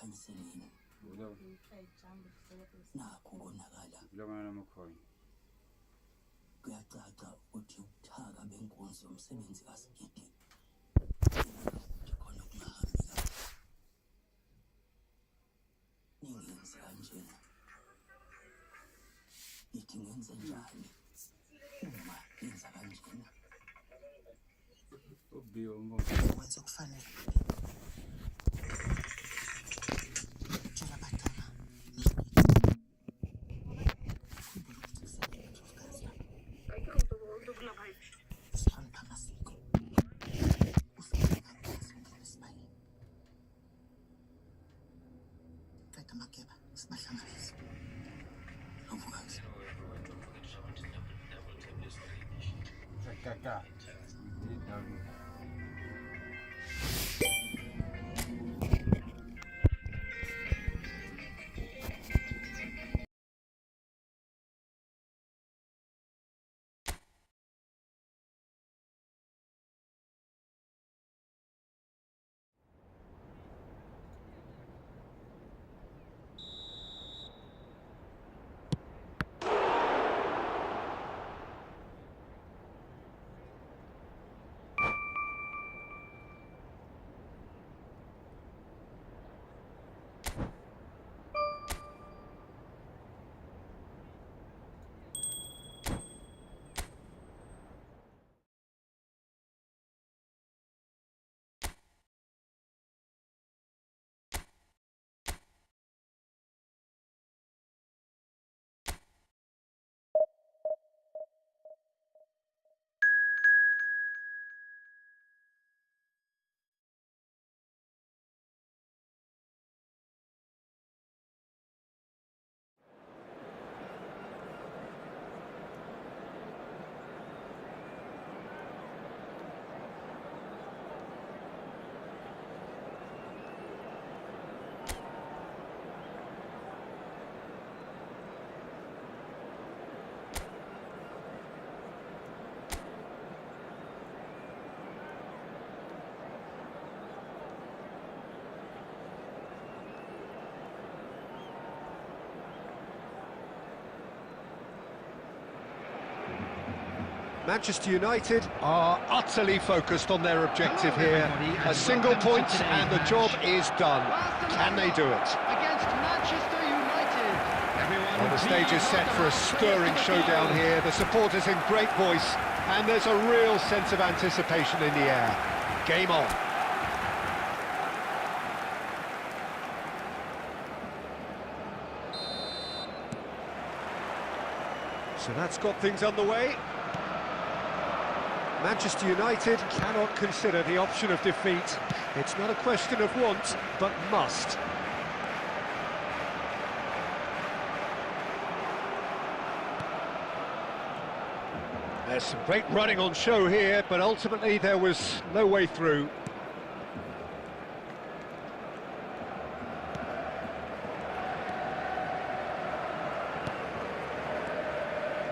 ekhanyiseleni nakho konakala kuyacaca ukuthi ubuthaka benkonzo yomsebenzi kaSigidi khona kungahambi kahle ningenze kanjena nithi ngenze njani uma ngenza kanjena wenza okufanele tshela abadala sihlonipha amasiko ufike ngaphansi ngesibali qeda makeba sibahlanganise lovukazi Kaka. Manchester United are utterly focused on their objective here. A single point and the job is done. Can they do it? Against Manchester United. Well, the stage is set for a stirring showdown here. The supporters in great voice, and there's a real sense of anticipation in the air. Game on. So that's got things underway. Manchester United cannot consider the option of defeat. It's not a question of want, but must. There's some great running on show here, but ultimately there was no way through.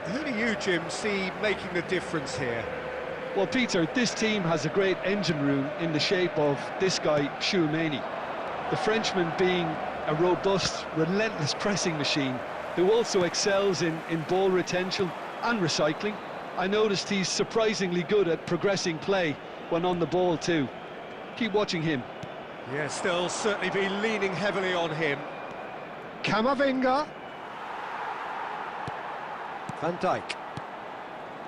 Who do you, Jim, see making the difference here? Well, Peter, this team has a great engine room in the shape of this guy, Tchouaméni. The Frenchman being a robust, relentless pressing machine who also excels in ball retention and recycling. I noticed he's surprisingly good at progressing play when on the ball too. Keep watching him. Yes, they'll certainly be leaning heavily on him. Camavinga. Van Dijk.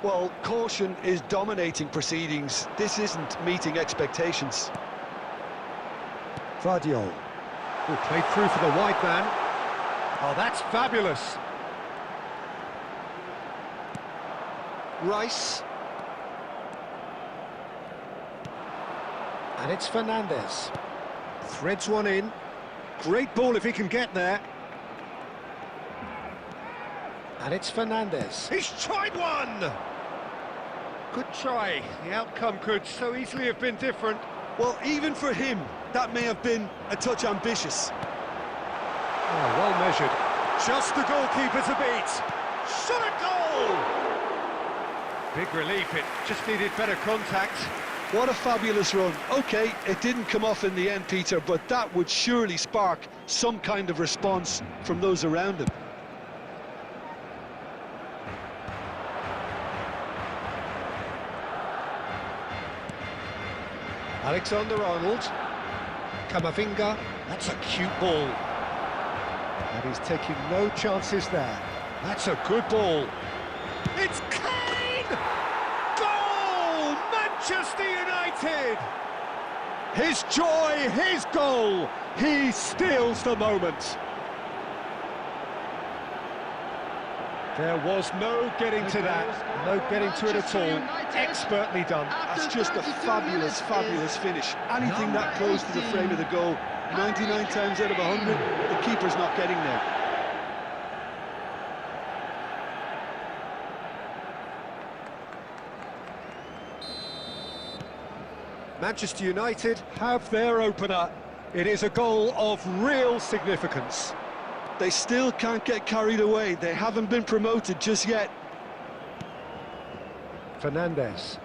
Well, caution is dominating proceedings. This isn't meeting expectations. Vardiol. Oh, played through for the wide man. Oh, that's fabulous. Rice. And it's Fernandes. Threads one in. Great ball if he can get there. And it's Fernandes. He's tried one! Good try. The outcome could so easily have been different. Well, even for him, that may have been a touch ambitious. Oh, well measured. Just the goalkeeper to beat. Shot a goal! Big relief, it just needed better contact. What a fabulous run. OK, it didn't come off in the end, Peter, but that would surely spark some kind of response from those around him. Alexander-Arnold, Camavinga, that's a cute ball. And he's taking no chances there. That's a good ball. It's Kane! Goal! Manchester United! His joy, his goal, he steals the moment. There was no getting to that, no getting to it at all. Expertly done. That's just a fabulous, fabulous finish. Anything that close to the frame of the goal, 99 times out of 100, the keeper's not getting there. Manchester United have their opener. It is a goal of real significance. They still can't get carried away. They haven't been promoted just yet. Fernandes.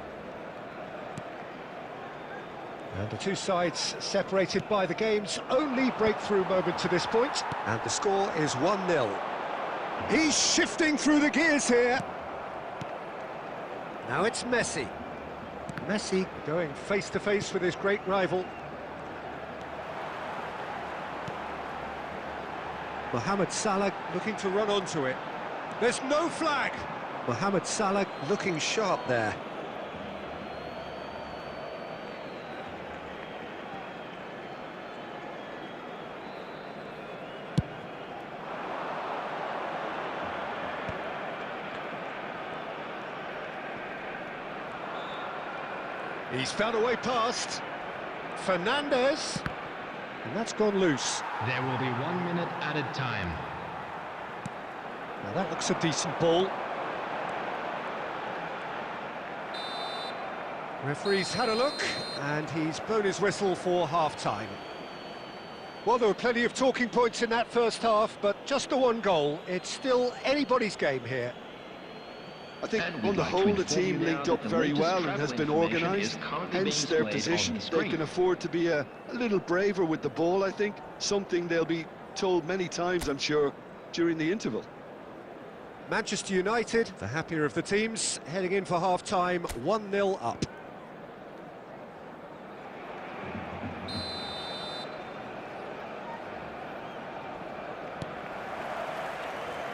And the two sides separated by the game's only breakthrough moment to this point. And the score is 1-0. He's shifting through the gears here. Now it's Messi. Messi going face-to-face with his great rival. Mohamed Salah looking to run onto it. There's no flag! Mohamed Salah looking sharp there. He's found a way past. Fernandes. And that's gone loose. There will be 1 minute added time. Now that looks a decent ball. Referee's had a look, and he's blown his whistle for half-time. Well, there were plenty of talking points in that first half, but just the one goal. It's still anybody's game here. I think on the whole the team linked up very well and has been organised, hence their position. They can afford to be a little braver with the ball, I think, something they'll be told many times, I'm sure, during the interval. Manchester United, the happier of the teams, heading in for half-time, 1-0 up.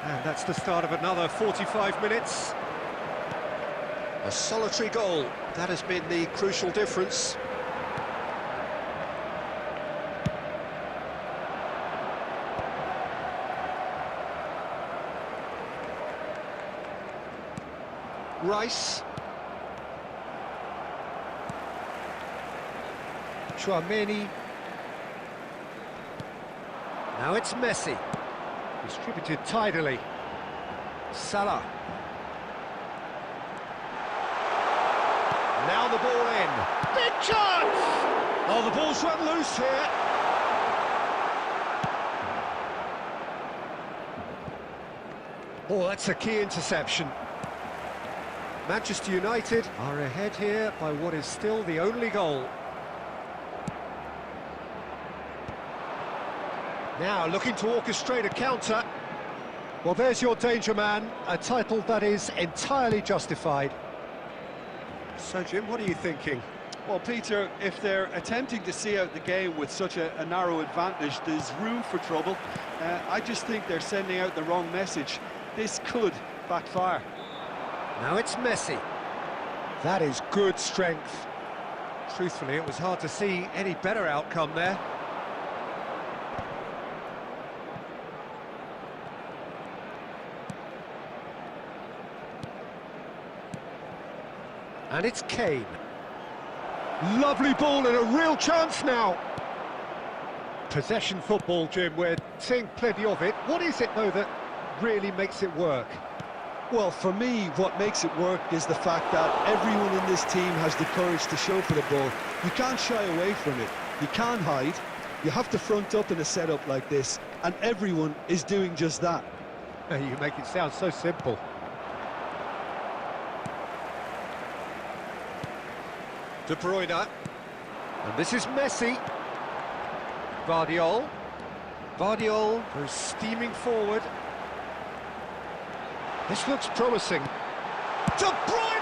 And that's the start of another 45 minutes. A solitary goal, that has been the crucial difference. Rice. Chouameni. Now it's Messi. Distributed tidily. Salah. Now the ball in. Big chance! Oh, the ball's run loose here. Oh, that's a key interception. Manchester United are ahead here by what is still the only goal. Now looking to orchestrate a counter. Well, there's your danger man, a title that is entirely justified. So, Jim, what are you thinking? Well, Peter, if they're attempting to see out the game with such a narrow advantage, there's room for trouble. I just think they're sending out the wrong message. This could backfire. Now it's Messi. That is good strength. Truthfully, it was hard to see any better outcome there. And it's Kane. Lovely ball and a real chance now. Possession football, Jim, we're seeing plenty of it. What is it, though, that really makes it work? Well, for me, what makes it work is the fact that everyone in this team has the courage to show for the ball. You can't shy away from it. You can't hide. You have to front up in a setup like this, and everyone is doing just that. You make it sound so simple. De Bruyne. And this is Messi. Guardiola. Guardiola goes steaming forward. This looks promising. De Bruyne!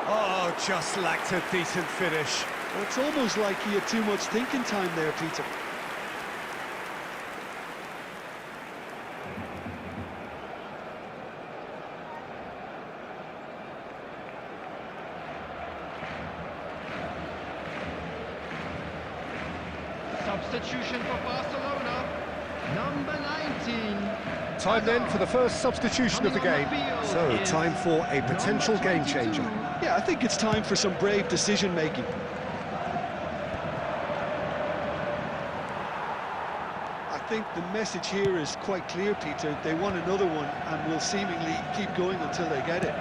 Oh, just lacked a decent finish. Well, it's almost like he had too much thinking time there, Peter. Substitution for Barcelona, number 19. Time then for the first substitution of the game. So, time for a potential game changer. Yeah, I think it's time for some brave decision-making. I think the message here is quite clear, Peter. They want another one and will seemingly keep going until they get it.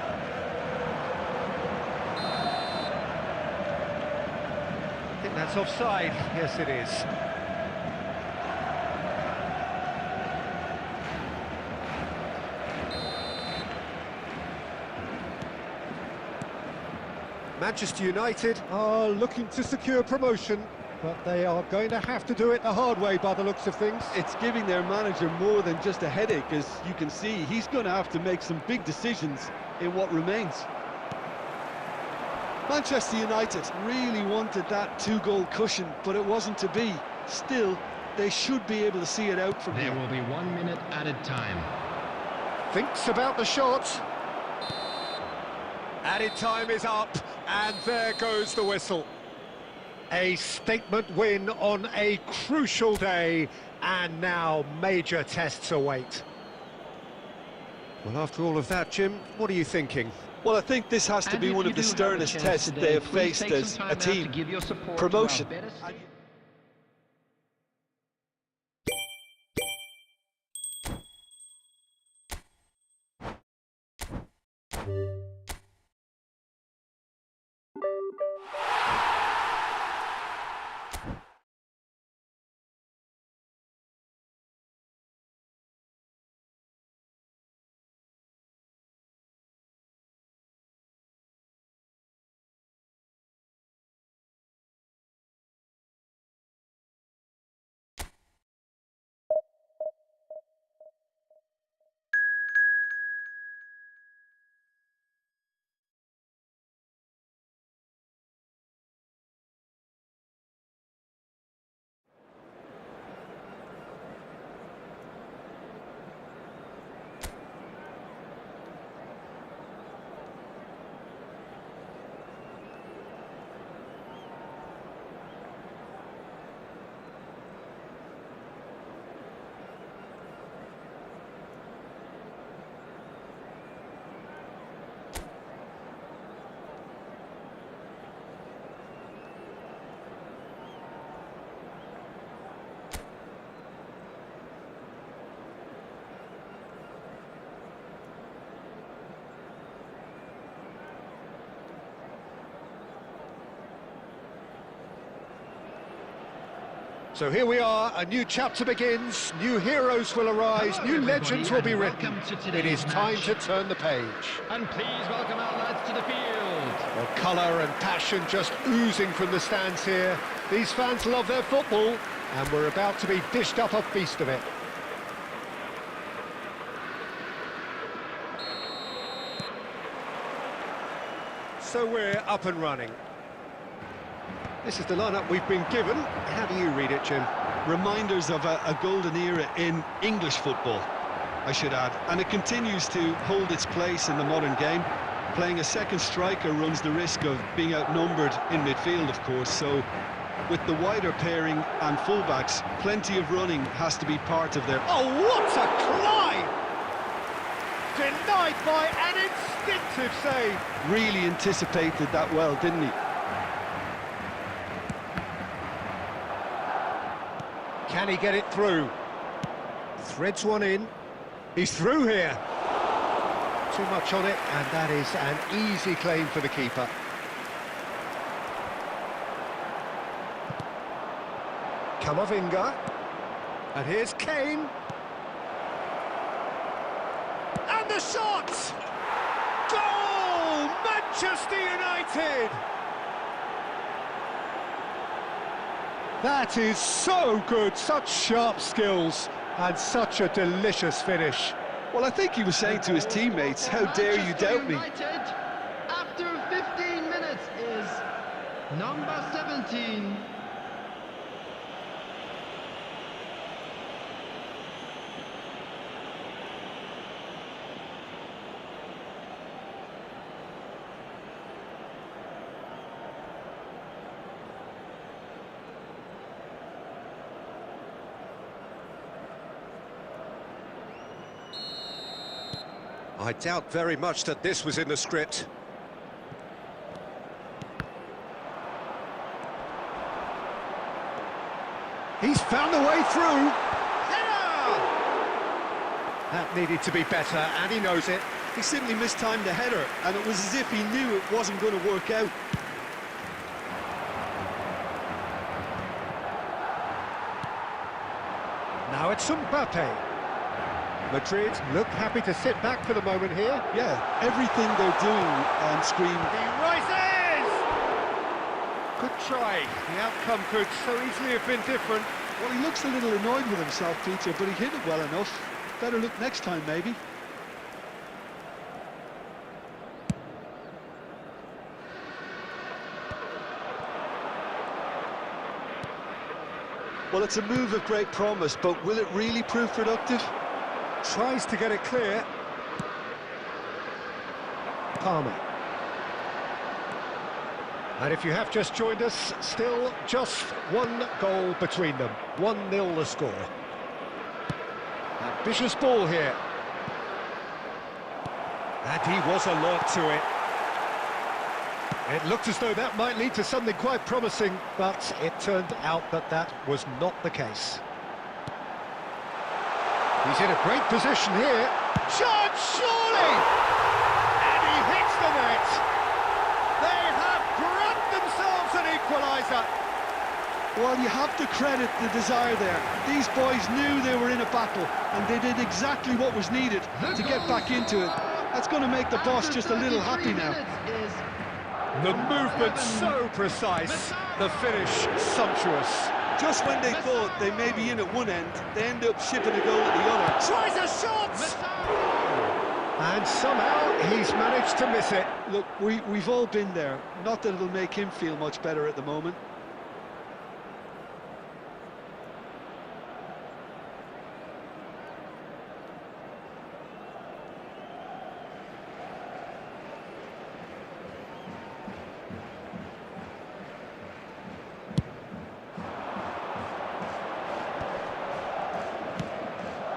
I think that's offside. Yes, it is. Manchester United are looking to secure promotion, but they are going to have to do it the hard way by the looks of things. It's giving their manager more than just a headache, as you can see. He's going to have to make some big decisions in what remains. Manchester United really wanted that two-goal cushion, but it wasn't to be. Still, they should be able to see it out from here. There will be 1 minute added time. Thinks about the shot. Added time is up, and there goes the whistle. A statement win on a crucial day, and now major tests await. Well, after all of that, Jim, what are you thinking? Well, I think this has to be one of the sternest tests they have faced as a team. Promotion. So here we are, a new chapter begins, new heroes will arise, new legends will be written. It is time to turn the page. And please welcome our lads to the field. Well, colour and passion just oozing from the stands here. These fans love their football, and we're about to be dished up a feast of it. So we're up and running. This is the lineup we've been given. How do you read it, Jim? Reminders of a golden era in English football, I should add. And it continues to hold its place in the modern game. Playing a second striker runs the risk of being outnumbered in midfield, of course. So with the wider pairing and fullbacks, plenty of running has to be part of their... Oh, what a climb! Denied by an instinctive save. Really anticipated that well, didn't he? Can he get it through? Threads one in. He's through here. Too much on it, and that is an easy claim for the keeper. Kamavinga. And here's Kane. And the shot! Goal! Manchester United! That is so good, such sharp skills, and such a delicious finish. Well, I think he was saying to his teammates, how dare you doubt me? United, after 15 minutes, is number 17. I doubt very much that this was in the script. He's found the way through. Header! That needed to be better, and he knows it. He simply mistimed the header, and it was as if he knew it wasn't going to work out. Now it's Mbappe. Madrid look happy to sit back for the moment here. Yeah, everything they're doing scream. He rises! Good try. The outcome could so easily have been different. Well, he looks a little annoyed with himself, Peter, but he hit it well enough. Better look next time, maybe. Well, it's a move of great promise, but will it really prove productive? Tries to get it clear. Palmer. And if you have just joined us, still just one goal between them. 1-0 the score. Ambitious ball here. And he was alert to it. It looked as though that might lead to something quite promising, but it turned out that that was not the case. He's in a great position here. Shot, surely! And he hits the net. They have grabbed themselves an equaliser. Well, you have to credit the desire there. These boys knew they were in a battle, and they did exactly what was needed to get back into it. That's going to make the boss just a little happy now. The movement so precise, the finish sumptuous. Just when they thought they may be in at one end, they end up shipping a goal at the other. Tries a shot! And somehow he's managed to miss it. Look, we've all been there. Not that it'll make him feel much better at the moment.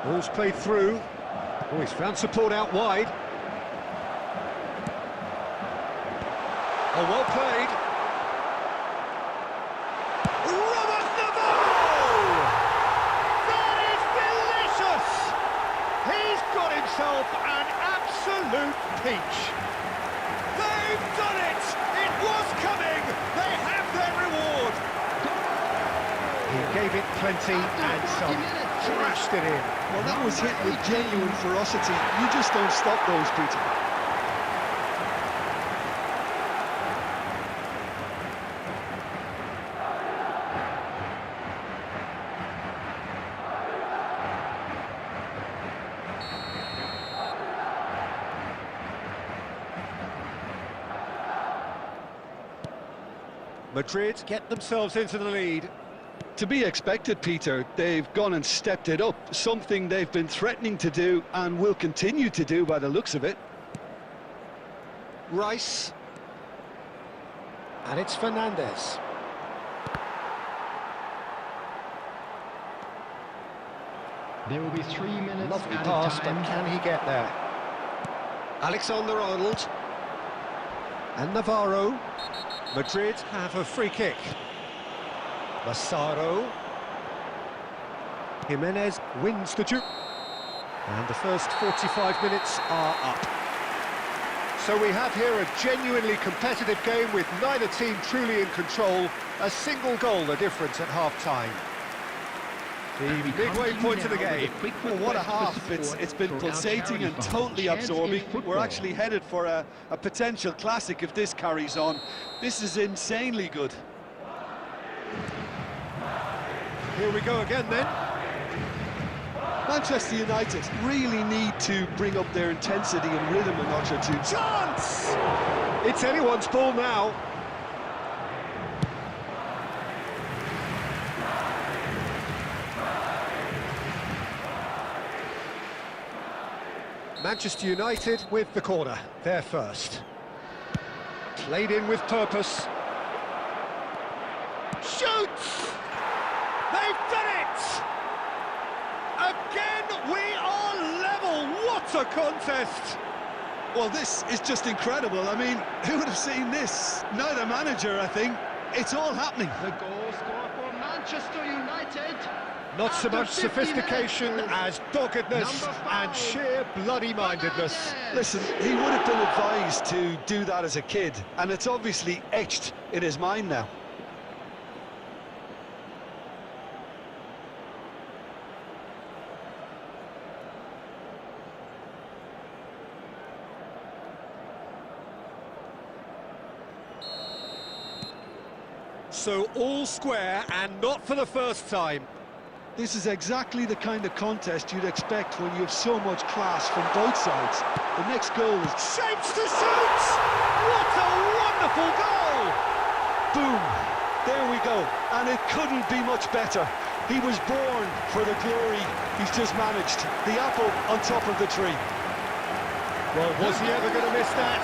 Ball's played through. Oh, he's found support out wide. Oh, well played. Robert Navarro! That is delicious! He's got himself an absolute peach. They've done it! It was coming! They have their reward! He gave it plenty and some. Thrashed it in. Well, that was hit with genuine ferocity. You just don't stop those, Peter. Madrid get themselves into the lead. To be expected, Peter. They've gone and stepped it up, something they've been threatening to do and will continue to do by the looks of it. Rice. And it's Fernandez. There will be 3 minutes Lovely added pass, time. but can he get there? Alexander-Arnold. And Navarro. Madrid have a free kick. Massaro. Jimenez wins the duel. And the first 45 minutes are up. So we have here a genuinely competitive game with neither team truly in control. A single goal the difference at half-time. The midway point of the game. Well, what a half. It's been pulsating and totally absorbing. We're actually headed for a potential classic if this carries on. This is insanely good. Here we go again then. Manchester United really need to bring up their intensity and rhythm a notch or two. Chance! It's anyone's ball now. Manchester United with the corner, they're first. Played in with purpose. Shoots! They've done it! Again, we are level! What a contest! Well, this is just incredible. I mean, who would have seen this? Neither manager, I think. It's all happening. The goal scorer for Manchester United. Not so much sophistication as doggedness and sheer bloody-mindedness. Listen, he would have been advised to do that as a kid, and it's obviously etched in his mind now. So all square, and not for the first time. This is exactly the kind of contest you'd expect when you have so much class from both sides. The next goal is... Shapes to shoot! What a wonderful goal! Boom! There we go. And it couldn't be much better. He was born for the glory he's just managed. The apple on top of the tree. Well, was he ever going to miss that?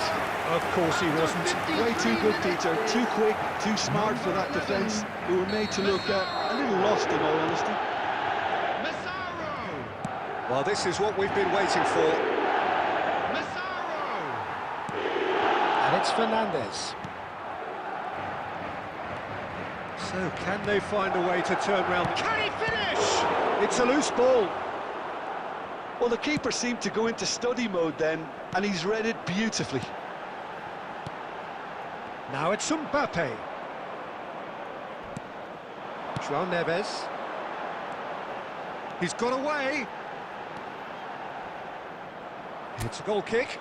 Of course he wasn't. Way too good, Peter. Too quick, too smart for that defence. We were made to look a little lost, in all honesty. Well, this is what we've been waiting for. And it's Fernandes. So, can they find a way to turn round? Can he finish? It's a loose ball. Well, the keeper seemed to go into study mode then, and he's read it beautifully. Now it's Mbappe. João Neves. He's got away. It's a goal kick.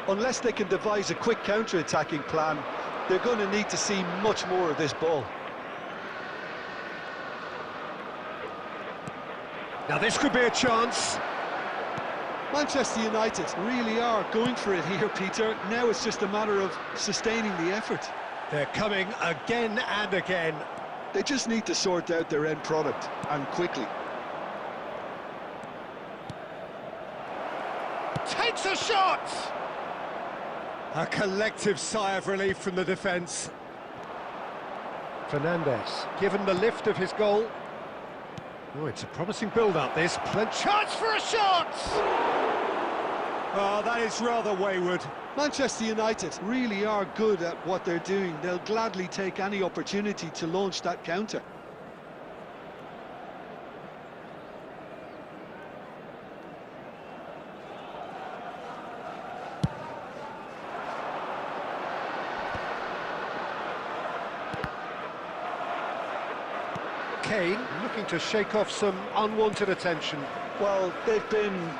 Unless they can devise a quick counter-attacking plan, they're going to need to see much more of this ball. Now this could be a chance. Manchester United really are going for it here, Peter. Now it's just a matter of sustaining the effort. They're coming again and again. They just need to sort out their end product, and quickly. Takes a shot! A collective sigh of relief from the defence. Fernandes, given the lift of his goal. Oh, it's a promising build-up, this. Chance for a shot! Oh, that is rather wayward. Manchester United really are good at what they're doing. They'll gladly take any opportunity to launch that counter. Kane looking to shake off some unwanted attention. Well, they've been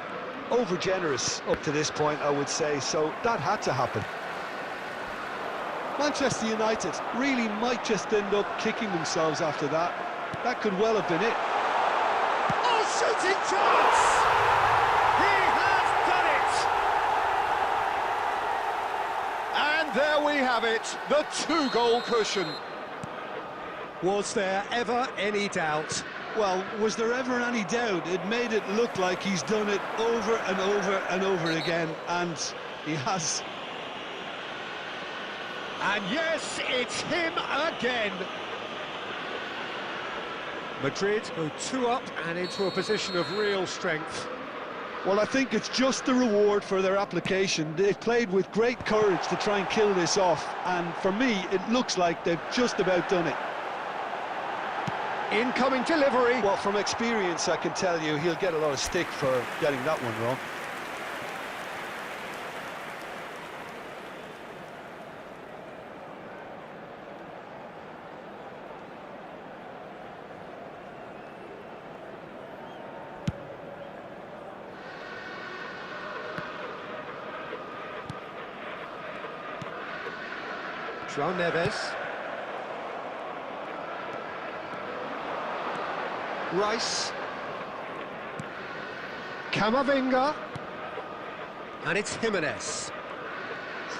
over-generous up to this point, I would say, so that had to happen. Manchester United really might just end up kicking themselves after that. That could well have been it. Oh, shooting chance! He has done it! And there we have it, the two-goal cushion. Was there ever any doubt? Well, was there ever any doubt? It made it look like he's done it over and over and over again, and he has. And yes, it's him again. Madrid go 2 up and into a position of real strength. Well, I think it's just the reward for their application. They've played with great courage to try and kill this off, and for me, it looks like they've just about done it. Incoming delivery. Well, from experience, I can tell you he'll get a lot of stick for getting that one wrong. João Neves. Rice. Camavinga. And it's Jimenez.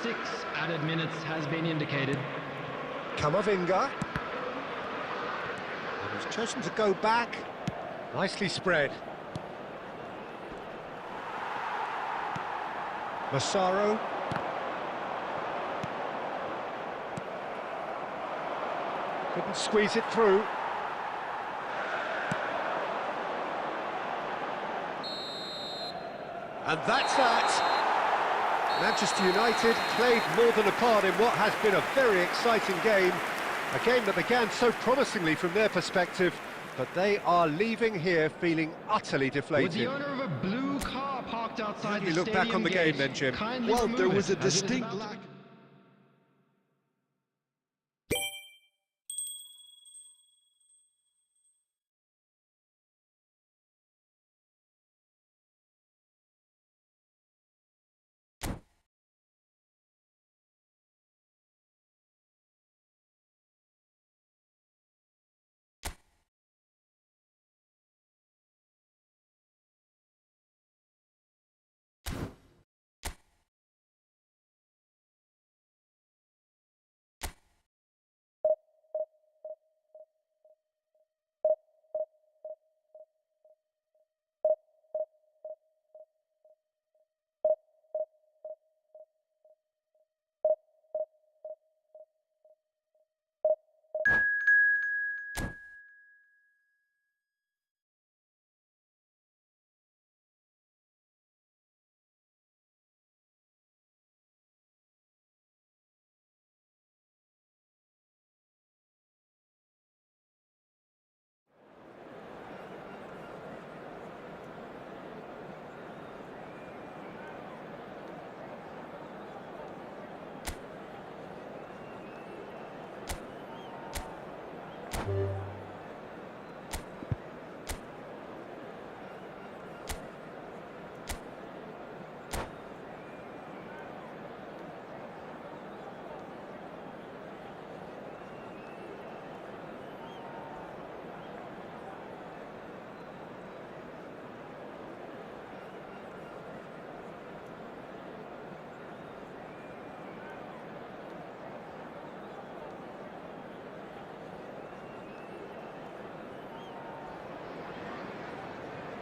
6 added minutes has been indicated. Camavinga. And he's chosen to go back. Nicely spread. Massaro. Couldn't squeeze it through. And that's that. Manchester United played more than a part in what has been a very exciting game. A game that began so promisingly from their perspective, but they are leaving here feeling utterly deflated. With the owner of a blue car parked outside the You look back on the game then, Jim. Well, there was a distinct lack.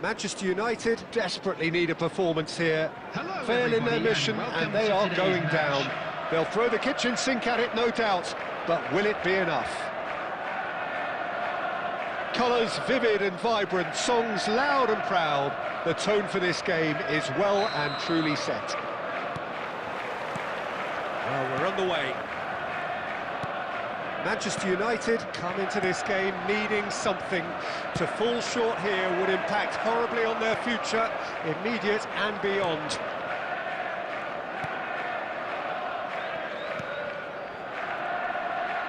Manchester United desperately need a performance here. Hello, Fail in their everybody, mission, and and they welcome are to going today's down. match. They'll throw the kitchen sink at it, no doubt, but will it be enough? Colours vivid and vibrant, songs loud and proud. The tone for this game is well and truly set. Well, we're on the way. Manchester United come into this game needing something. To fall short here would impact horribly on their future, immediate and beyond.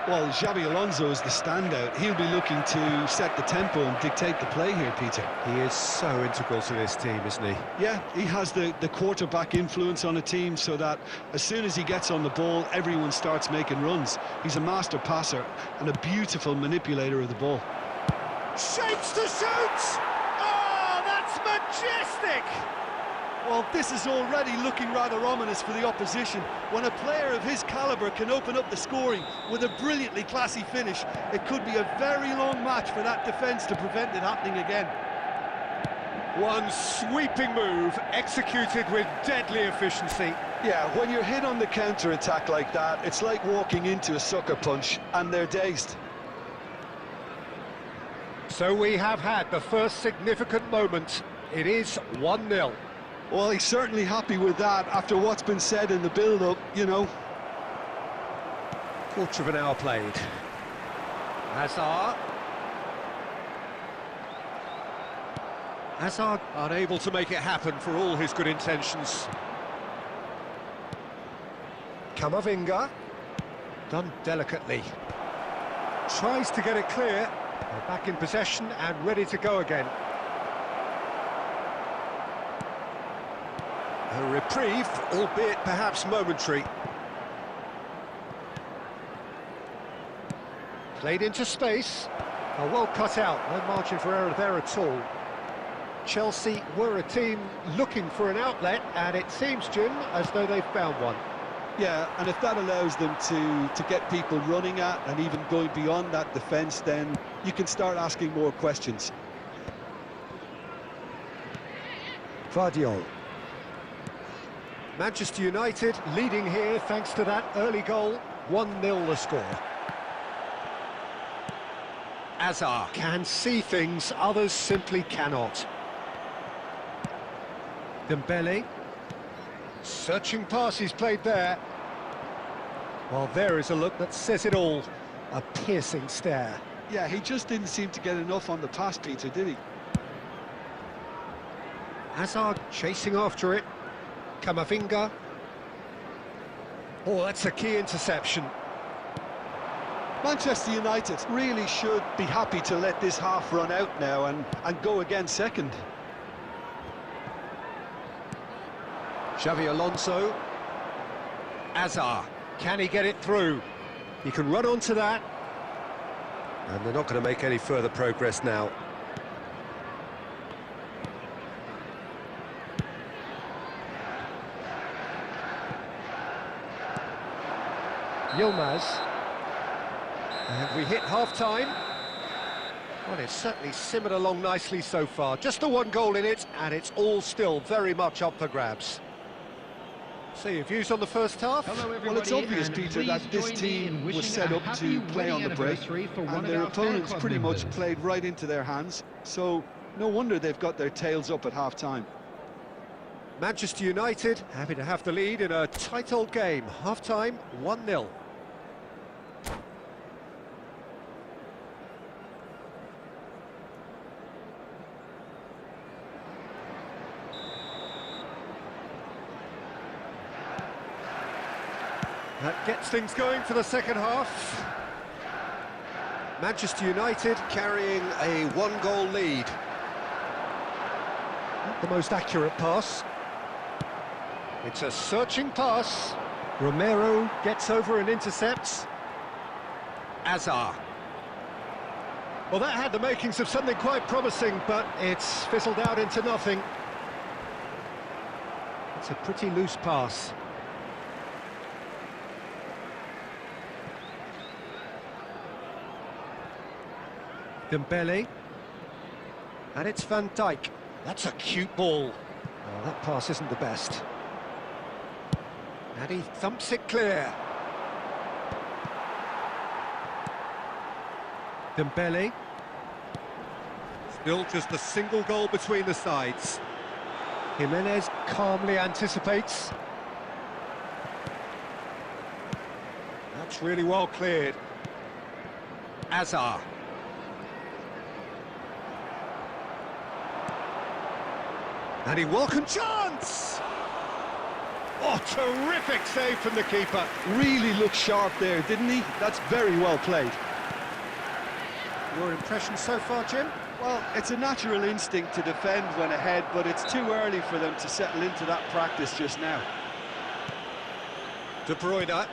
Well, Xabi Alonso is the standout. He'll be looking to set the tempo and dictate the play here, Peter. He is so integral to this team, isn't he? Yeah, he has the quarterback influence on a team so that as soon as he gets on the ball, everyone starts making runs. He's a master passer and a beautiful manipulator of the ball. Shapes to shoot! Oh, that's majestic! Well, this is already looking rather ominous for the opposition. When a player of his calibre can open up the scoring with a brilliantly classy finish, it could be a very long match for that defence to prevent it happening again. One sweeping move, executed with deadly efficiency. Yeah, when you're hit on the counter-attack like that, it's like walking into a sucker punch, and they're dazed. So we have had the first significant moment. It is 1-0. Well, he's certainly happy with that after what's been said in the build-up, you know. Quarter of an hour played. Hazard. Hazard unable to make it happen for all his good intentions. Camavinga, done delicately. Tries to get it clear. They're back in possession and ready to go again. A reprieve, albeit perhaps momentary. Played into space. Oh, well cut out, no margin for error there at all. Chelsea were a team looking for an outlet, and it seems, Jim, as though they've found one. Yeah, and if that allows them to get people running at and even going beyond that defence, then you can start asking more questions. Vardiol. Manchester United leading here thanks to that early goal. 1-0 the score. Hazard can see things others simply cannot. Dembele. Searching pass he's played there. Well, there is a look that says it all. A piercing stare. Yeah, he just didn't seem to get enough on the pass, Peter, did he? Hazard chasing after it. Camavinga. Oh, that's a key interception. Manchester United really should be happy to let this half run out now and go again second. Xavi Alonso. Hazard. Can he get it through? He can run onto that. And they're not going to make any further progress now. Yilmaz. And we hit half-time. Well, it's certainly simmered along nicely so far. Just the one goal in it, and it's all still very much up for grabs. So your views on the first half? Well, it's obvious, Peter, that this team was set up to play on the break, and their opponents pretty much played right into their hands, so no wonder they've got their tails up at half-time. Manchester United happy to have the lead in a tight old game. Half-time, 1-0. That gets things going for the second half. Manchester United carrying a one-goal lead. Not the most accurate pass. It's a searching pass. Romero gets over and intercepts. Hazard. Well, that had the makings of something quite promising, but it's fizzled out into nothing. It's a pretty loose pass. Dembele. And it's Van Dijk. That's a cute ball. Oh, that pass isn't the best. And he thumps it clear. Dembele. Still just a single goal between the sides. Jimenez calmly anticipates. That's really well cleared. Hazard. And he welcomed chance! Oh, terrific save from the keeper. Really looked sharp there, didn't he? That's very well played. Your impression so far, Jim? Well, it's a natural instinct to defend when ahead, but it's too early for them to settle into that practice just now. De Bruyne.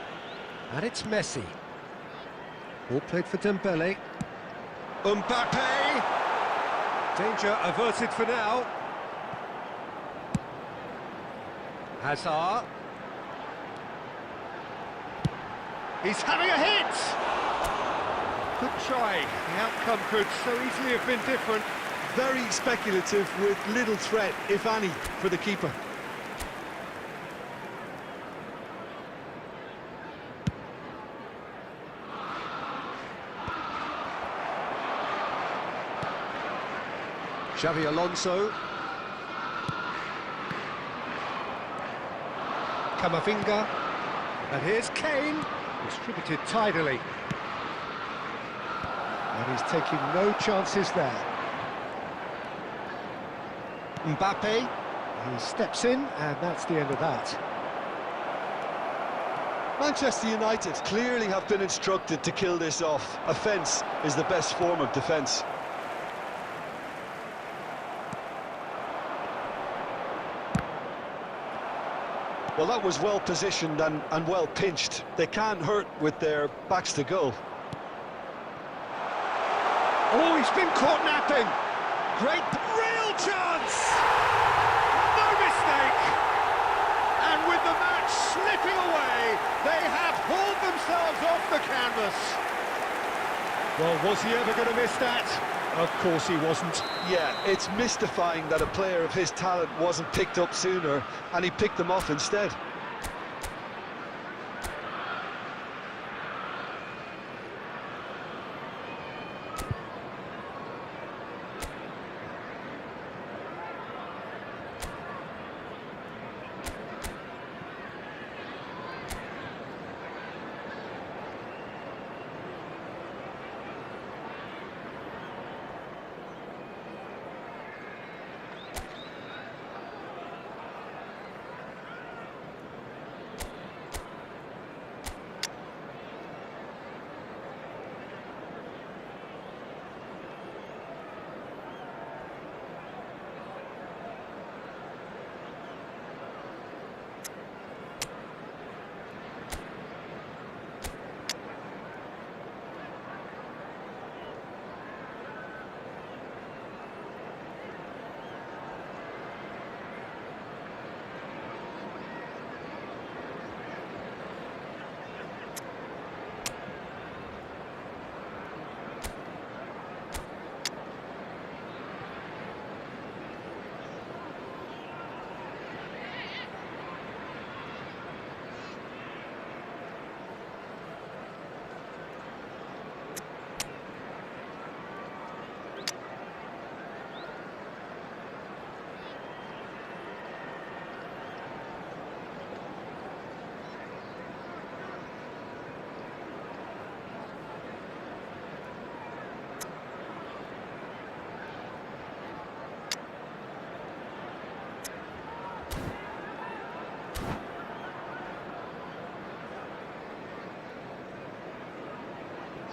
And it's Messi. Ball played for Dembele. Mbappe! Danger averted for now. Hazard. He's having a hit! Good try. The outcome could so easily have been different. Very speculative with little threat, if any, for the keeper. Xavi Alonso. Camavinga, and here's Kane, distributed tidily. And he's taking no chances there. Mbappe, he steps in, and that's the end of that. Manchester United clearly have been instructed to kill this off. Offence is the best form of defence. Well, that was well positioned and well pinched. They can't hurt with their backs to goal. Oh, he's been caught napping. Great, real chance! No mistake! And with the match slipping away, they have hauled themselves off the canvas. Well, was he ever going to miss that? Of course he wasn't. Yeah, it's mystifying that a player of his talent wasn't picked up sooner, and he picked them off instead.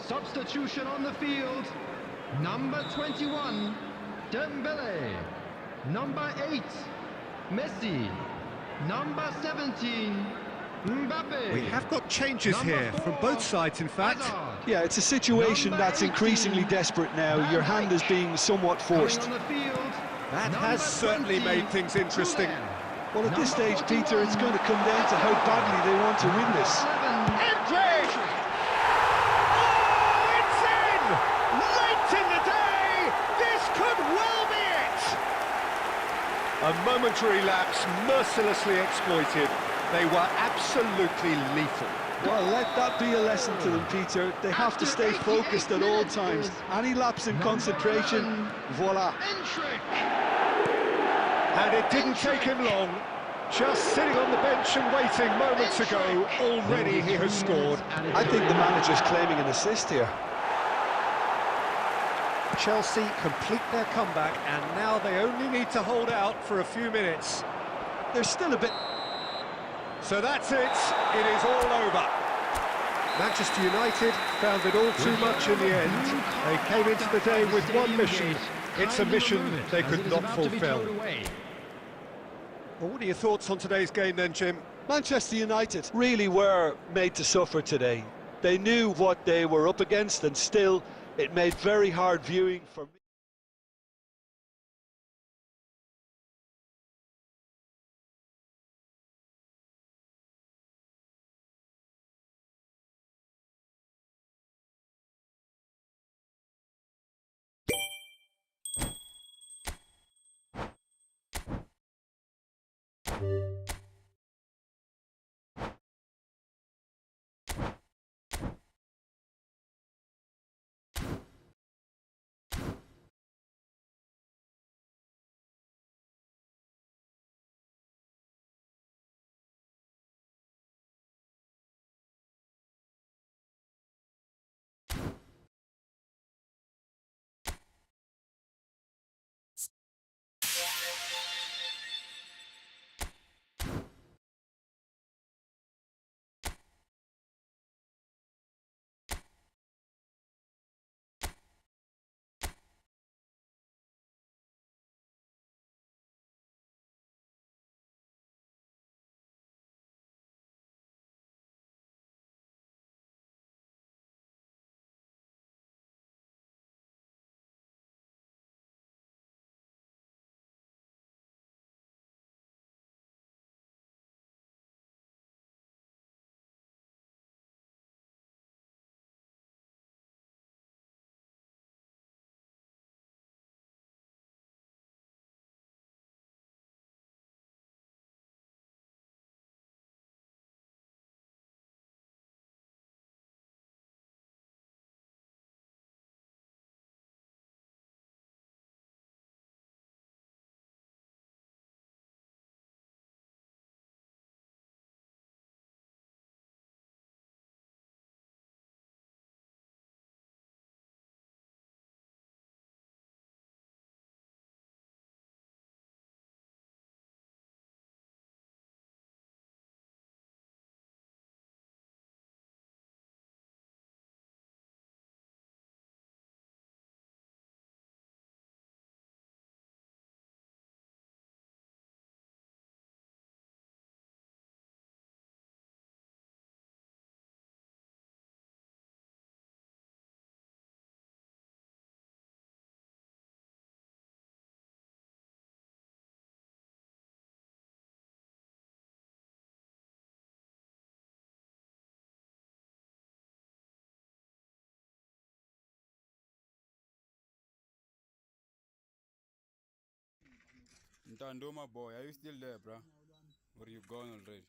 Substitution on the field. Number 21, Dembele. Number 8, Messi. Number 17, Mbappe. We have got changes here from both sides, in fact. Hazard. Yeah, it's a situation that's increasingly desperate now. Your hand is being somewhat forced. Coming on the field, That number has certainly 20, made things interesting. Thuram. Well, at this Number stage, Peter, it's 41, going to come down to how badly they want to win this. 11, Endrick! Oh, it's in! Late in the day! This could well be it! A momentary lapse mercilessly exploited. They were absolutely lethal. Well, let that be a lesson to them, Peter. They have to stay focused at all times. Any lapse in concentration, voila. And it didn't take him long. Just sitting on the bench and waiting moments ago, already he has scored. I think the manager's claiming an assist here. Chelsea complete their comeback, and now they only need to hold out for a few minutes. There's still a bit... So that's it. It is all over. Manchester United found it all too much in the end. They came into the day with one mission. It's a mission they could not fulfill. Well, what are your thoughts on today's game then, Jim? Manchester United really were made to suffer today. They knew what they were up against, and still it made very hard viewing for me. Ntando, my boy, are you still there, bro? Or you gone already?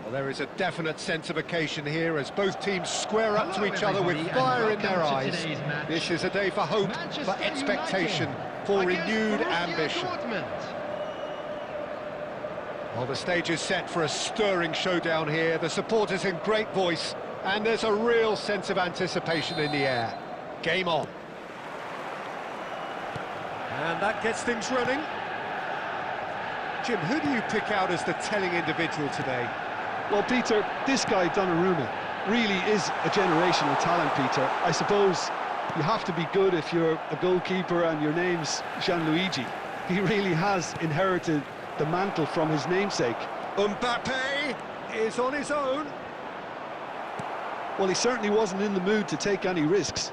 Well, there is a definite sense of occasion here as both teams square up to each other with fire in their eyes. This is a day for hope, for expectation, for renewed ambition. Well, the stage is set for a stirring showdown here. The supporters in great voice, and there's a real sense of anticipation in the air. Game on. And that gets things running. Jim, who do you pick out as the telling individual today? Well, Peter, this guy, Donnarumma, really is a generational talent, Peter. I suppose you have to be good if you're a goalkeeper and your name's Gianluigi. He really has inherited the mantle from his namesake. Mbappe is on his own. Well, he certainly wasn't in the mood to take any risks.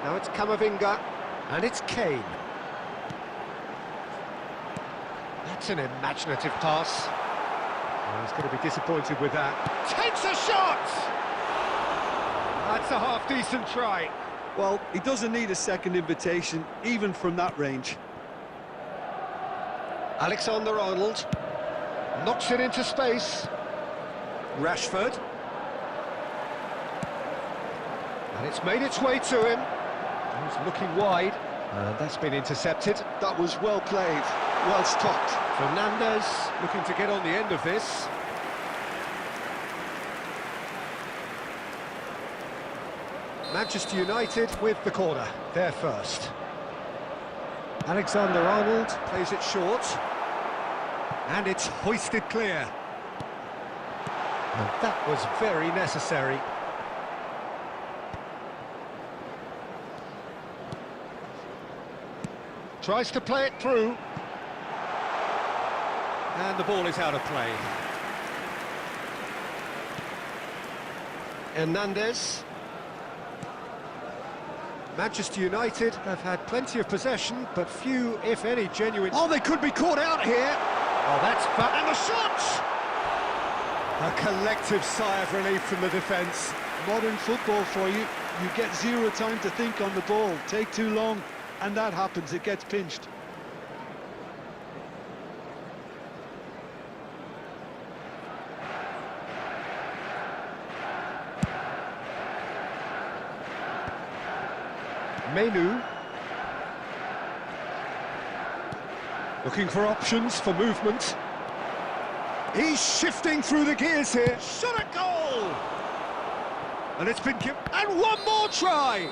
Now it's Camavinga, and it's Kane. That's an imaginative pass. Oh, he's going to be disappointed with that. Takes a shot! That's a half-decent try. Well, he doesn't need a second invitation, even from that range. Alexander-Arnold knocks it into space. Rashford. And it's made its way to him. He's looking wide. And that's been intercepted. That was well played, well stopped. Fernandez looking to get on the end of this. Manchester United with the corner, they're first. Alexander-Arnold plays it short. And it's hoisted clear. And that was very necessary. Tries to play it through. And the ball is out of play. Hernandez. Manchester United have had plenty of possession, but few, if any, genuine... Oh, they could be caught out here! Oh, that's fun. And the shot! A collective sigh of relief from the defence. Modern football for you. You get zero time to think on the ball. Take too long, and that happens. It gets pinched. Menu. Looking for options for movement. He's shifting through the gears here. Shot a goal! And it's been given. And one more try!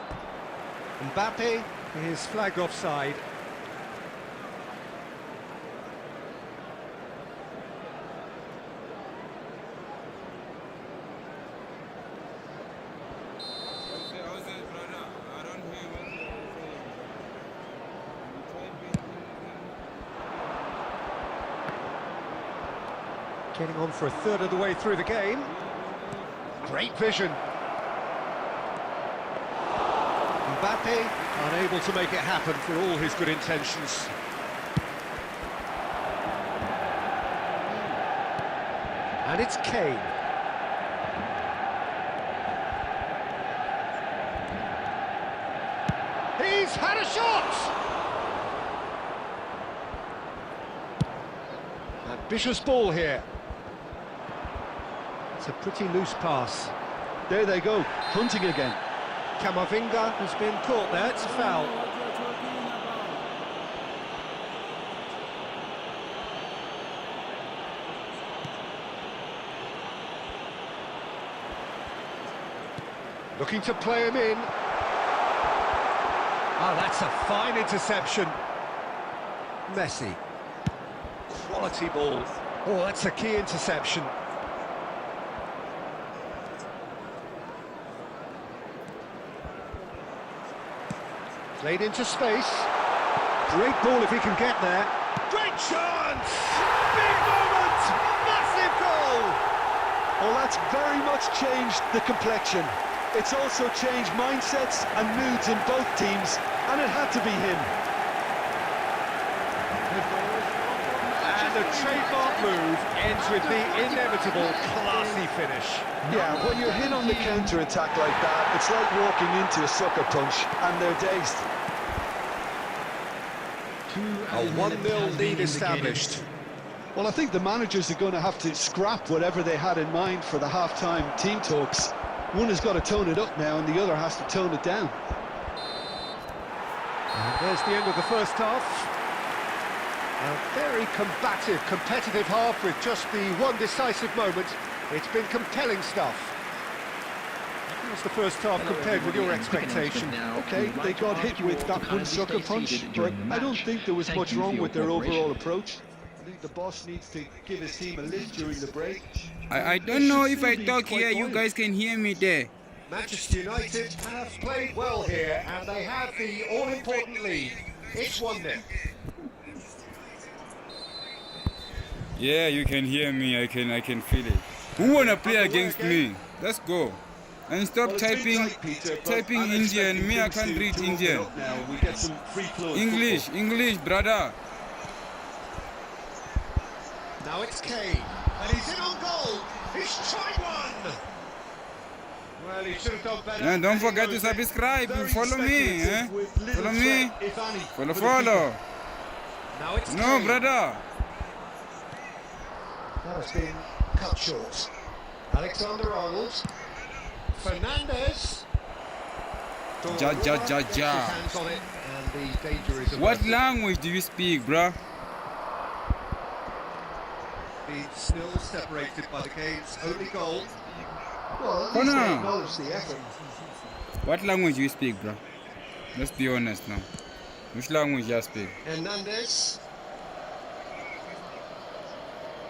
Mbappe is flagged offside. Getting on for a third of the way through the game. Great vision. Mbappe unable to make it happen for all his good intentions. And it's Kane. He's had a shot! Ambitious ball here. It's a pretty loose pass. There they go, hunting again. Camavinga has been caught there, it's a foul. Looking to play him in. Oh, that's a fine interception. Messi. Quality ball. Oh, that's a key interception. Played into space. Great ball if he can get there. Great chance! Big moment! Massive goal! Well, that's very much changed the complexion. It's also changed mindsets and moods in both teams, and it had to be him. And the trademark move ends with the inevitable classy finish. Yeah, when you're hit on the counter-attack like that, it's like walking into a sucker punch, and they're dazed. A 1-0 lead established. Well, I think the managers are going to have to scrap whatever they had in mind for the half-time team talks. One has got to tone it up now, and the other has to tone it down. And there's the end of the first half. A very combative, competitive half with just the one decisive moment. It's been compelling stuff. How was the first half compared with your expectation? Okay, they got hit with that one sucker punch, but I don't think there was much wrong with their overall approach. I think the boss needs to give his team a lift during the break. I don't know if I talk here, you guys can hear me there. Manchester United have played well here, and they have the all-important lead. It's 1-0. Yeah, you can hear me, I can feel it. Who wanna play against me? Let's go. And stop typing Indian. Me, I can't read Indian. English, brother. Now it's Kane, and he's in on goal. He's tried one. Well, he should have done better. And don't forget to subscribe. Follow me, eh? Follow me. Follow. Now it's No, Kane. brother. That has been cut short. Alexander-Arnold. Fernandez. Ja. Hands on it, and the danger is What averted. language do you speak, bruh? He's still separated by the game's only goal. Well, Oh, no. acknowledge the effort. What language you speak, bruh? Let's be honest now. Which language you speak? Hernandez.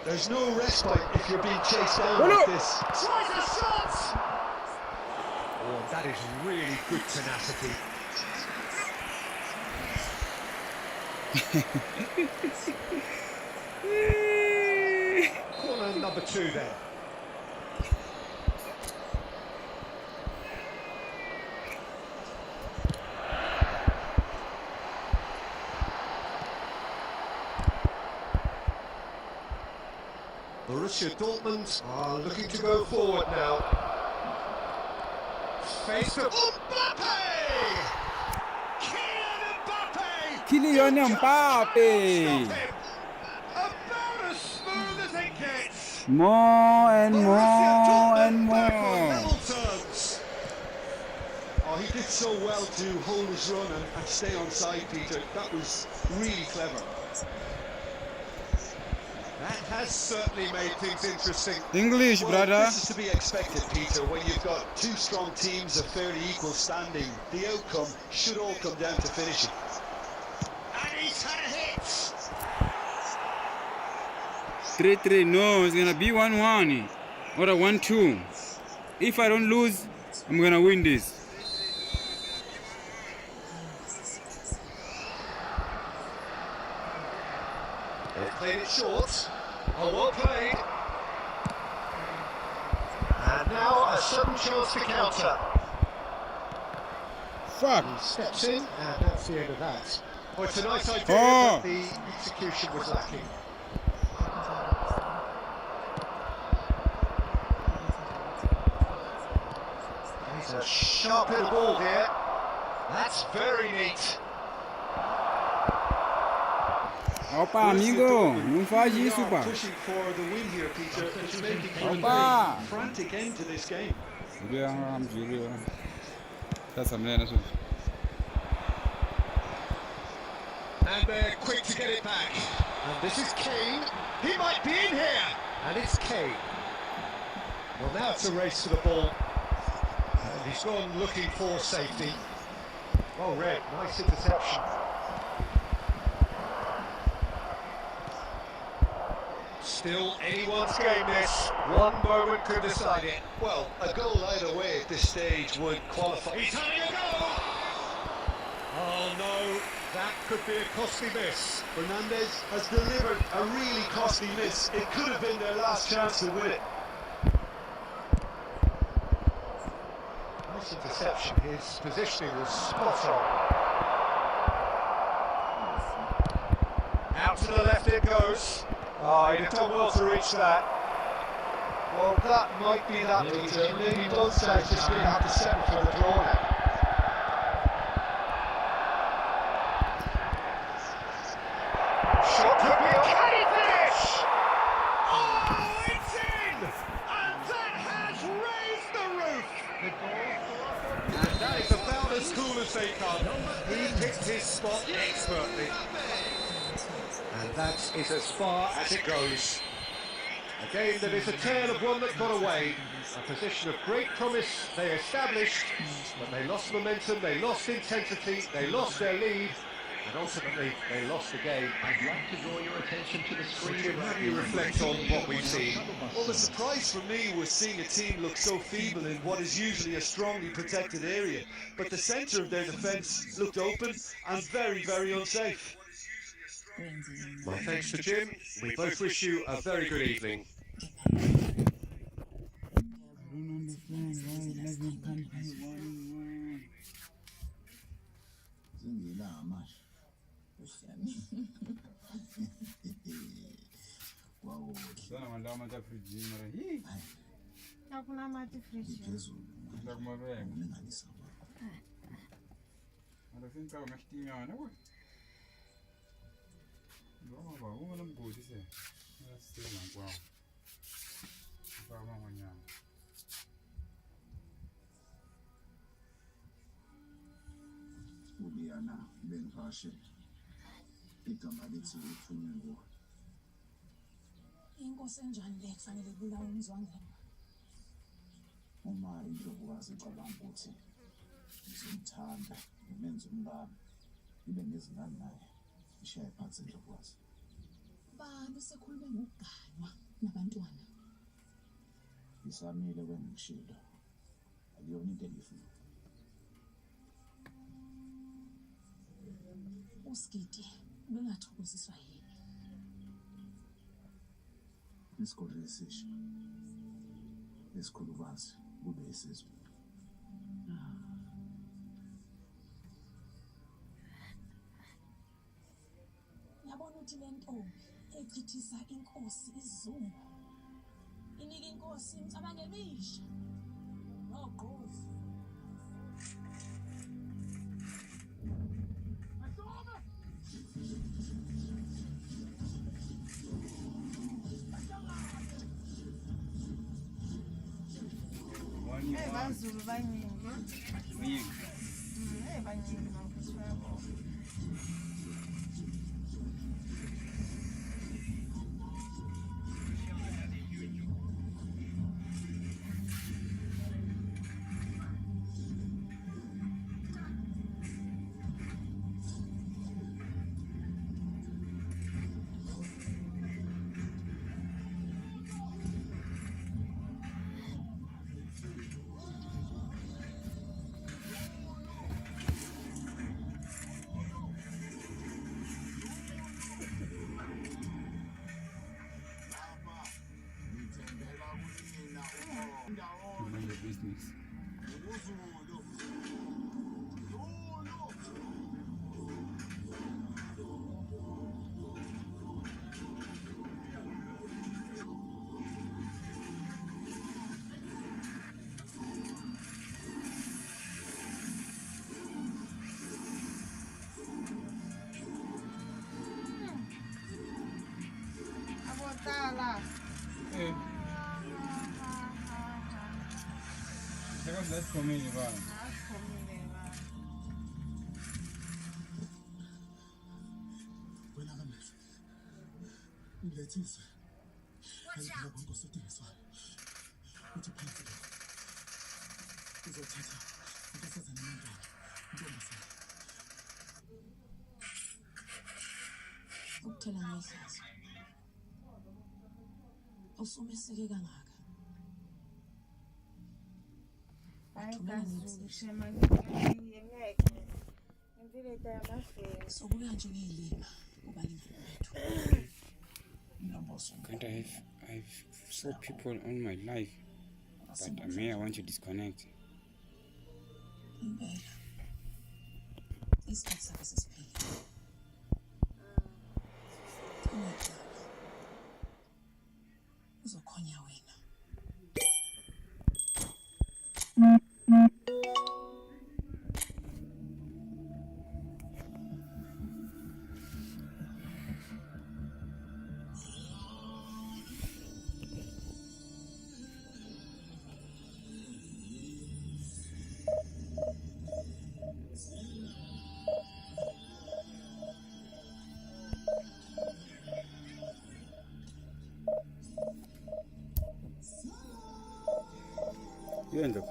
There's no respite if you're being chased down like this. Tries a shot! Oh, that is really good tenacity. Corner number 2 then. Borussia Dortmund are looking to go forward now. Face of Mbappe! Kylian Mbappe! About as smooth as it gets! More and Borussia more. Dortmund back on level terms. Oh, he did so well to hold his run and stay on side, Peter. That was really clever. That has certainly made things interesting. English, Well, brother. this is to be expected, Peter, when you've got two strong teams of fairly equal standing. The outcome should all come down to finishing. And he's had a hit! 3-3. No, it's gonna be 1-1 or a 1-2. If I don't lose, I'm gonna win this. They've played it short. Oh, well played. And now a sudden chance to counter. Fuck. He steps in, and that's the end of that. Well, it's a nice idea, Oh. but the execution was lacking. He's a sharp little ball here. That's very neat. Opa, amigo, não faz isso, pá. Pushing for the win here, Peter. It's making for a Opa. very frantic end to this game. And they're quick to get it back. And this is Kane. He might be in here. And it's Kane. Well, now it's a race to the ball. And he's gone looking for safety. Well read, nice interception. Still anyone's game this. One moment could decide it. Well, a goal either way at this stage would qualify. He's having a go! Oh no, that could be a costly miss. Fernandez has delivered a really costly miss. It could have been their last chance to win it. Nice interception, his positioning was spot on. Out to the left it goes. Oh, he'd have done well to reach that. Well, that might be that, Peter. Maybe both sides just going to have to settle for the draw now. Shot could be a canny finish! Oh, it's in! And that has raised the roof! And that is about as cool as they come. He picked his spot expertly. And that is as far as it goes. A game that is a tale of one that got away. A position of great promise they established, but they lost momentum, they lost intensity, they lost their lead, and ultimately they lost the game. I'd like to draw your attention to the screen. Jim, how do you reflect on what we've seen? Well, the surprise for me was seeing a team look so feeble in what is usually a strongly protected area. But the centre of their defence looked open and very, very unsafe. My thanks to Jim. We both wish you a very good evening. Hakuna maji friji. Ubiyana benivashe igama lithi uThunengo. Inkosi enjani le kufanele ibulawe umzwangelo? Uma indlovukazi icabanga ukuthi izomthanda umenza umbaba ibe nezingane naye ishaye phansi indlovukazi. Bani sekhulume ngokuganwa nabantwana? Isamile kwengishilo akuyona into engifuna. Usigidi bengathokoziswa yini? Isikole esisha esikhulukazi kube isizwe. Yabona ukuthi le ntombi echithisa inkosi isizungu. Inika inkosi imicabango emisha. Noqozi. Banzulu baningi. Baningi bankuswabo. Sala. Because that's for me, Ivan. Wena kamehlo. Ngilethisa. Ayikho konke osedingiswayo. Uthi phansi. Uzothatha inkosazana yomntwana. Intombazana. Ukuthela ngehlazo. Usumeseke kangaka. Sokuya njengeyilima kubalingani bethu. Can't I've saw people on my life, but I want to disconnect. Impela. Isikhathi sakhe sesiphele. Uzokhonya wena. You end up.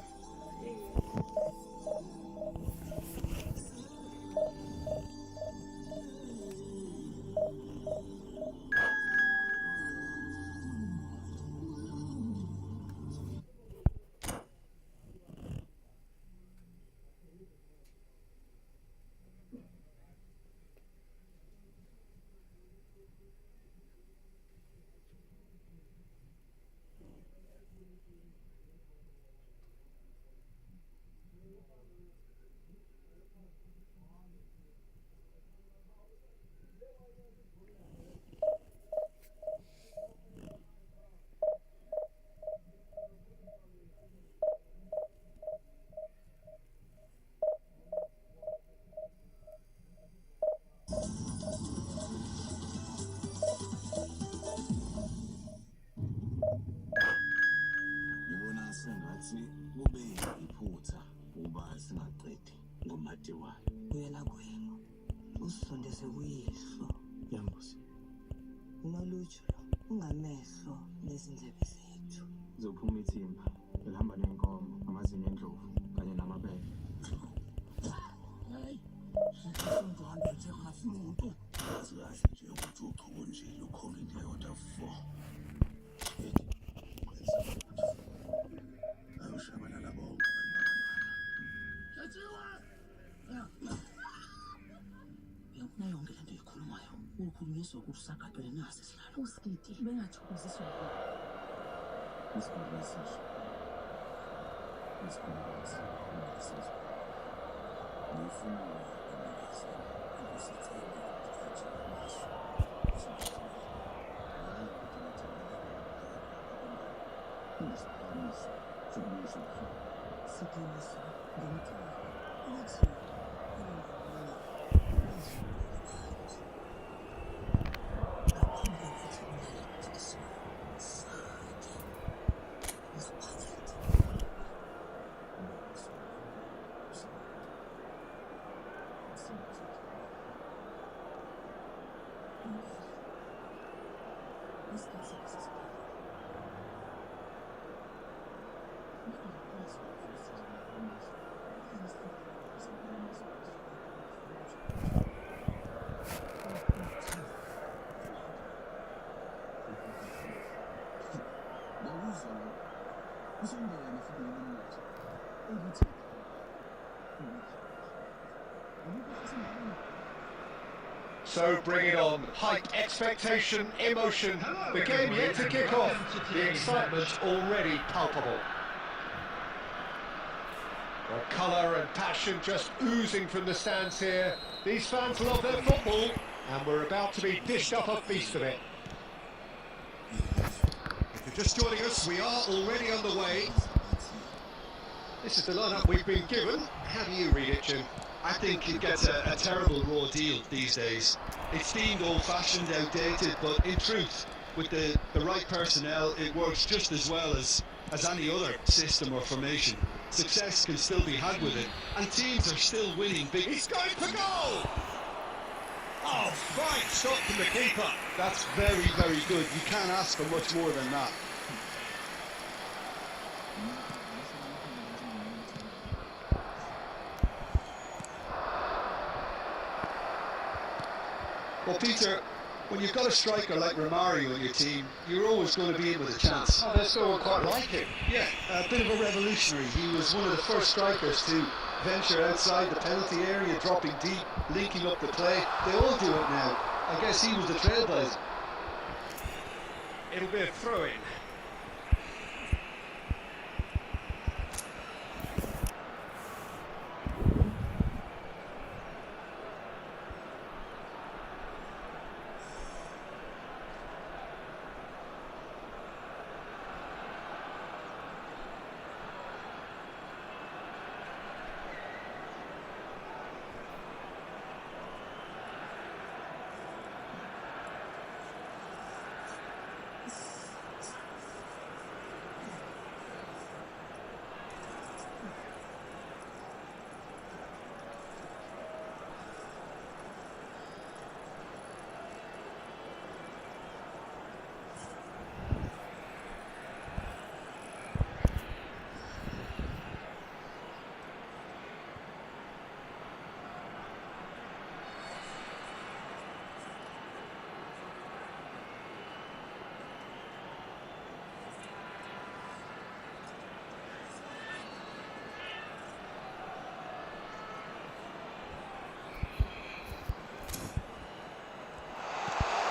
Sengathi kube iphutha uba singaqedi ngomade wayo. Uyela kwenu. Usondeze kuyihlo. Yambusi. Unolutsho ungamehlo nezindlebe zethu. Uzophuma ithimba elihamba nenkomo, amazinyo endlovu kanye namabele. Hayi. Ngizondwanda nje ngasimuntu. Siyazi nje ukuthi uqhubunjile uCovid leyo 4. Ayoshabalala bonke Yakuna yonke lento eyikhulumayo. Ukukhulunyiswa kusagadwele nasi silalo uskiti bengathokoziswa yini. Isikole esisha. Isikole esisha. Ngifuna ukumisa ukusithela ukuthi maso. Siqiniso ngomthamo. So bring it on. Hype, expectation, emotion. The game yet to kick off. The excitement already palpable. The colour and passion just oozing from the stands here. These fans love their football, and we're about to be dished up a feast of it. If you're just joining us, we are already on the way. This is the lineup we've been given. How do you read it, Jim? I think it gets a terrible raw deal these days. It's deemed old-fashioned, outdated, but in truth, with the right personnel, it works just as well as any other system or formation. Success can still be had with it, and teams are still winning big. He's going for goal! Oh, fine stop from the keeper. That's very, very good. You can't ask for much more than that. Well, Peter, when you've got a striker like Romario in your team, you're always going to be in with a chance. Oh, they're still quite like him. Yeah, a bit of a revolutionary. He was one of the first strikers to venture outside the penalty area, dropping deep, linking up the play. They all do it now. I guess he was the trailblazer. It'll be a throw-in.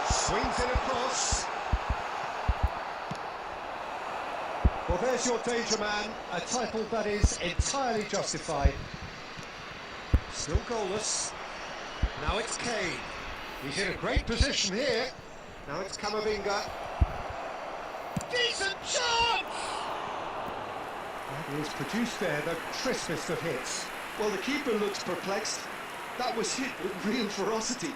Swings it across. Well, there's your danger man, a title that is entirely justified. Still goalless. Now it's Kane. He's in a great position here. Now it's Camavinga. Decent chance! That is produced there, the crispest of hits. Well, the keeper looks perplexed. That was hit with real ferocity.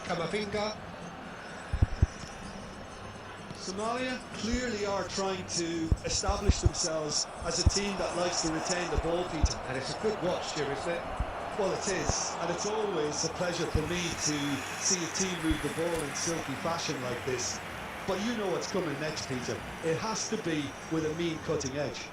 Camavinga. Somalia clearly are trying to establish themselves as a team that likes to retain the ball, Peter. And it's a good watch, Jim, isn't it? Well, it is, and it's always a pleasure for me to see a team move the ball in silky fashion like this. But you know what's coming next, Peter. It has to be with a mean cutting edge.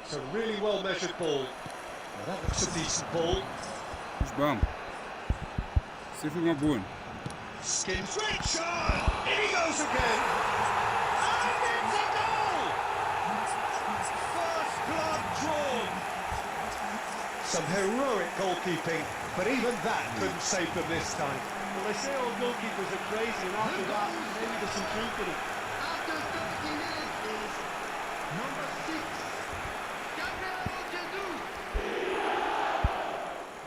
It's a really well measured ball. Now that looks a decent ball. It's bomb. See if we can go. Skins Richard! In he goes again! And it's a goal! First blood drawn! Some heroic goalkeeping, but even that couldn't save them this time. Well, they say all goalkeepers are crazy, and after that, maybe there's some truth in it. After 30 minutes is number 6, Gabriel Jesus.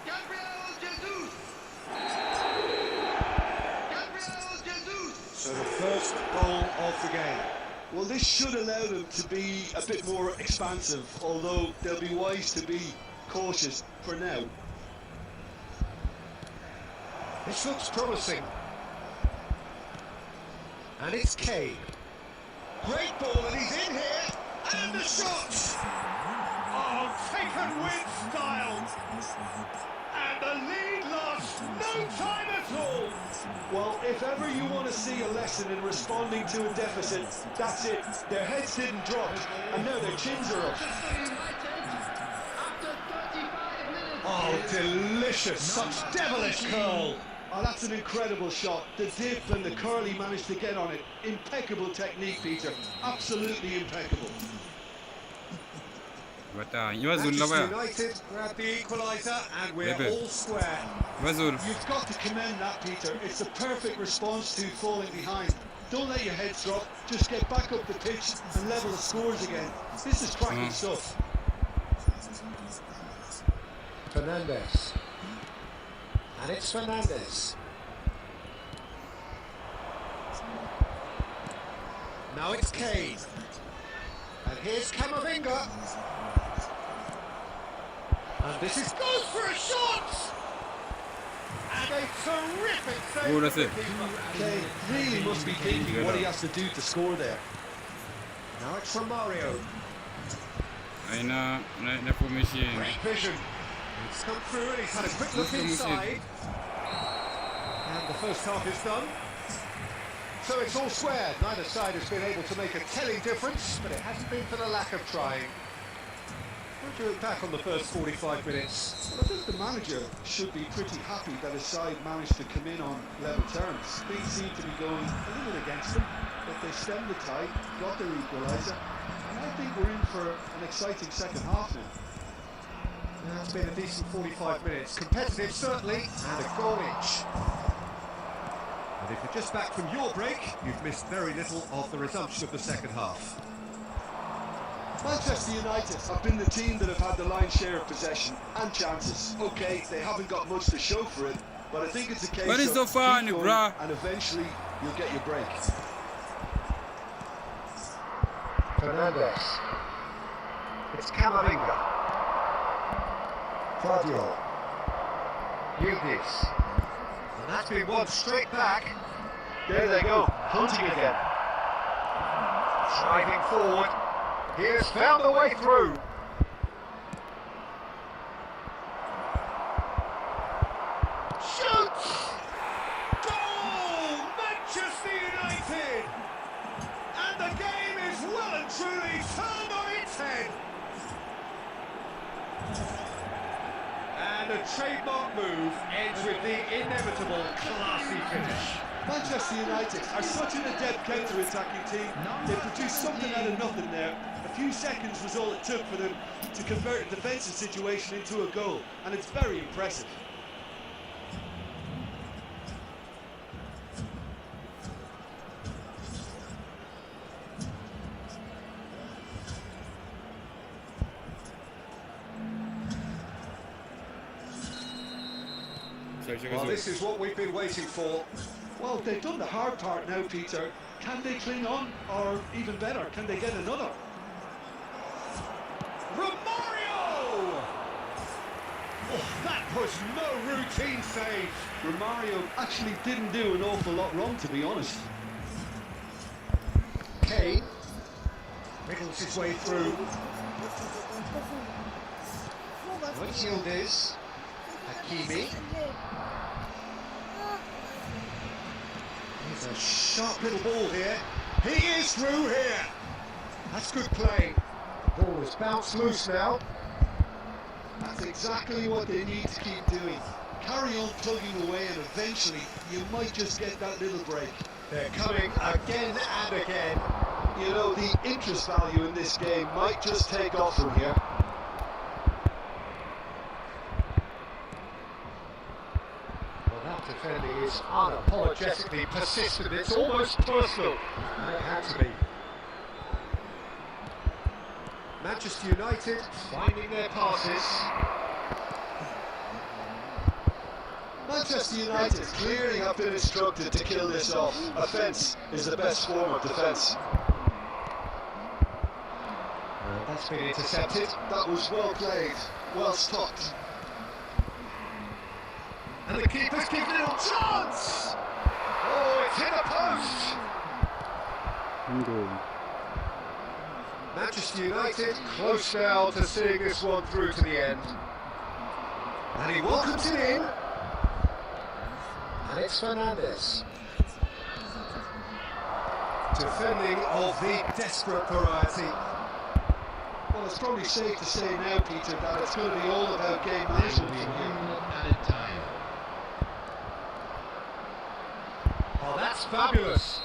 Gabriel Jesus. Gabriel Jesus. So the first goal of the game. Well, this should allow them to be a bit more expansive, although they'll be wise to be cautious for now. This looks promising. And it's Kane. Great ball, and he's in here. And the shot! Oh, taken with style. And the lead lost. No time at all. Well, if ever you want to see a lesson in responding to a deficit, that's it. Their heads didn't drop, and now their chins are up. Oh, delicious. Such devilish curl. Oh, that's an incredible shot. The dip and the curl he managed to get on it. Impeccable technique, Peter. Absolutely impeccable. Manchester United grab the equaliser, and we're all square. You've got to commend that, Peter. It's a perfect response to falling behind. Don't let your heads drop. Just get back up the pitch and level the scores again. This is cracking stuff. Fernandes. And it's Fernandes. Now it's Kane. And here's Camavinga. And this is goes for a shot! And a terrific save. Oh, that's it. Kane really must be thinking what he has to do to score there. Now it's Romario. Aina na formation. Great vision. He's come through and he's had a quick look inside. And the first half is done. So it's all square. Neither side has been able to make a telling difference, but it hasn't been for the lack of trying. What do you look back on the first 45 minutes? Well, I think the manager should be pretty happy that his side managed to come in on level terms. Things seem to be going a little against them, but they stemmed the tide, got their equaliser, and I think we're in for an exciting second half now. Yeah, it's been a decent 45 minutes. Competitive, certainly, and a goal each. And if you're just back from your break, you've missed very little of the resumption of the second half. Manchester United have been the team that have had the lion's share of possession and chances. Okay, they haven't got much to show for it, but I think it's a case But it's so of funny, keep going, bruh. and eventually you'll get your break. Fernandes. It's Camavinga. Claudio. Yildiz. And that's been won straight back. There they go, hunting again. Driving forward. He has found the way through. Shoots! Goal! Manchester United! And the game is well and truly turned on its head. And a trademark move ends with the inevitable classy finish. Manchester United are such an adept counter-attacking team. They produced something out of nothing there. A few seconds was all it took for them to convert a defensive situation into a goal, and it's very impressive. Well, this is what we've been waiting for. Well, they've done the hard part now, Peter. Can they cling on, or even better, can they get another? Romario! Oh, that was no routine save. Romario actually didn't do an awful lot wrong, to be honest. Kane wriggles his way through. What's Yildiz? Hakimi. Here's a sharp little ball here. He is through here. That's good play. The ball is bounced loose now. That's exactly what they need to keep doing. Carry on plugging away, and eventually you might just get that little break. They're coming again and again. You know, the interest value in this game might just take off from here. Well, that defending is unapologetically persistent. It's almost personal. And it had to be. Manchester United finding their passes. Manchester United clearly have been instructed to kill this off. Offence is the best form of defence. That's been intercepted. That was well played, well stopped. And the keeper's given it a chance! Oh, it's hit a post! Manchester United close now to seeing this one through to the end. And he welcomes it in. And it's Fernandes. Defending of the desperate variety. Well, it's probably safe to say now, Peter, that it's going to be all about game management from here. Added time. Oh, that's fabulous.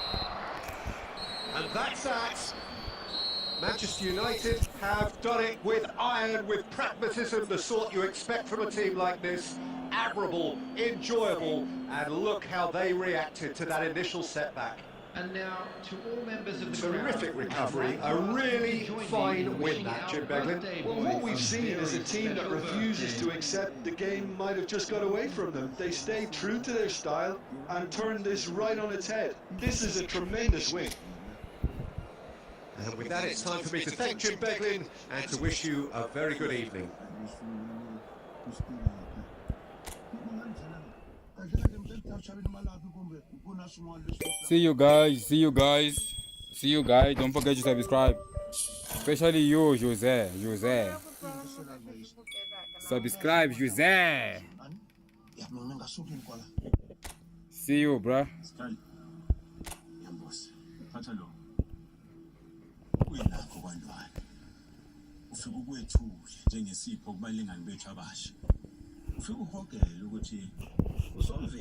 And that's that. Manchester United have done it with iron, with pragmatism, the sort you expect from a team like this. Admirable, enjoyable, and look how they reacted to that initial setback. And now to all members of the Terrific crowd, recovery, I'd a like you really to join me fine in win wishing that, our Jim Beglin. birthday Well, boy what we've a seen is a very team that special refuses birthday. to accept the game might have just got away from them. They stayed true to their style and turned this right on its head. This is a tremendous win. And with that, it's time for me to thank Jim Beglin and to wish you a very good evening. See you guys. See you guys. See you guys. Don't forget to subscribe. Especially you, Jose. Jose. Subscribe, Jose. See you, bruh. ufike ukwethule njengesipho kubalingani bethu abasha ufike uhogele ukuthi uzomve